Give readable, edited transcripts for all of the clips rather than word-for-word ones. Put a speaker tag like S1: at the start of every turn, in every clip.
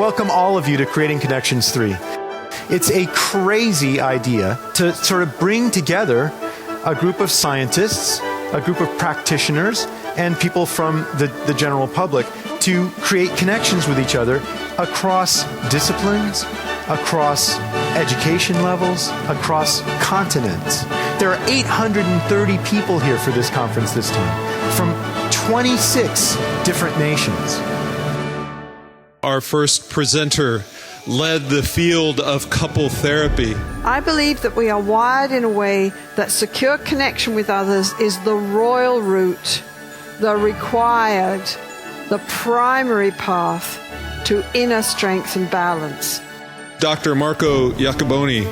S1: welcome all of you to Creating Connections 3. It's a crazy idea to sort of bring together a group of scientists, a group of practitioners, and people from the general public to create connections with each other across disciplines, across education levels, across continents. There are 830 people here for this conference this time, from 26 different nations.
S2: Our first presenter led the field of couple therapy.
S3: I believe that we are wired in a way that secure connection with others is the royal route, the required, the primary path to inner strength and balance.
S2: Dr. Marco Iacoboni.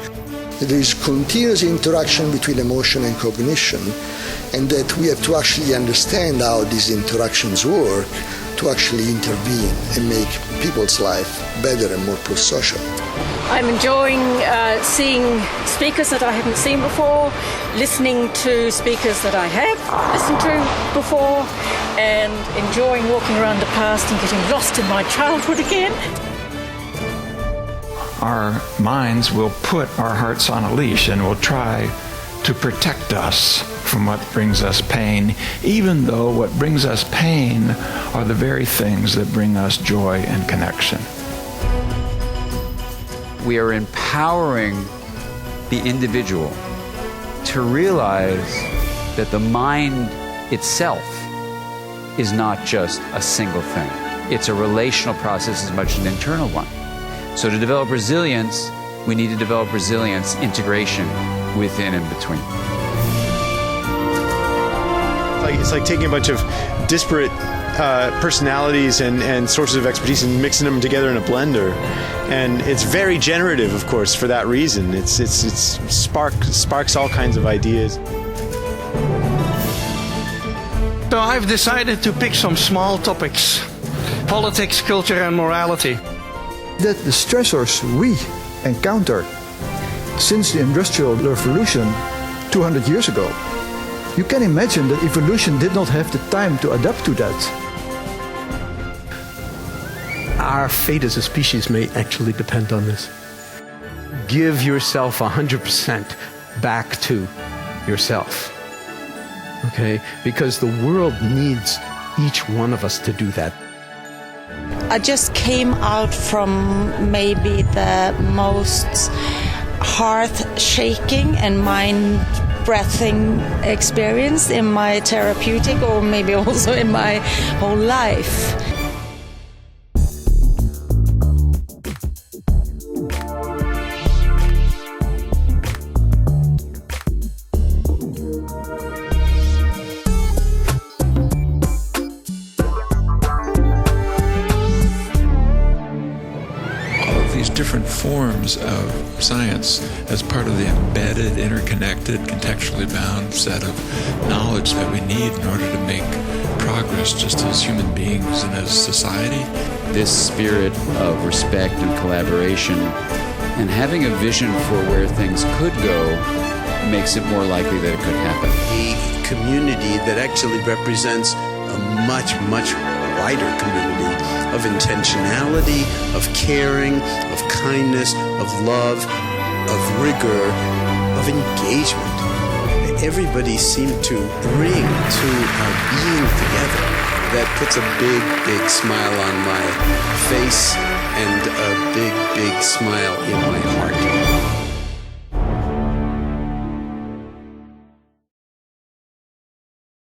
S4: There is continuous interaction between emotion and cognition, and that we have to actually understand how these interactions work to actually intervene and make people's life better and more pro-social.
S5: I'm enjoying seeing speakers that I haven't seen before, listening to speakers that I have listened to before, and enjoying walking around the past and getting lost in my childhood again.
S6: Our minds will put our hearts on a leash and will try to protect us from what brings us pain, even though what brings us pain are the very things that bring us joy and connection.
S7: We are empowering the individual to realize that the mind itself is not just a single thing. It's a relational process as much as an internal one. So to develop resilience, we need to develop resilience integration within and between.
S1: It's like taking a bunch of disparate personalities and sources of expertise and mixing them together in a blender. And it's very generative, of course, for that reason. It sparks all kinds of ideas.
S8: So I've decided to pick some small topics: politics, culture, and morality.
S9: That the stressors we encountered since the Industrial Revolution 200 years ago, you can imagine that evolution did not have the time to adapt to that.
S10: Our fate as a species may actually depend on this. Give yourself 100% back to yourself, okay? Because the world needs each one of us to do that.
S11: I just came out from maybe the most heart-shaking and mind-breathing experience in my therapeutic, or maybe also in my whole life.
S12: Different forms of science as part of the embedded, interconnected, contextually bound set of knowledge that we need in order to make progress just as human beings and as society.
S7: This spirit of respect and collaboration and having a vision for where things could go makes it more likely that it could happen.
S13: A community that actually represents a much, much wider community of intentionality, of caring, of kindness, of love, of rigor, of engagement. Everybody seemed to bring to our being together. That puts a big, big smile on my face and a big, big smile in my heart.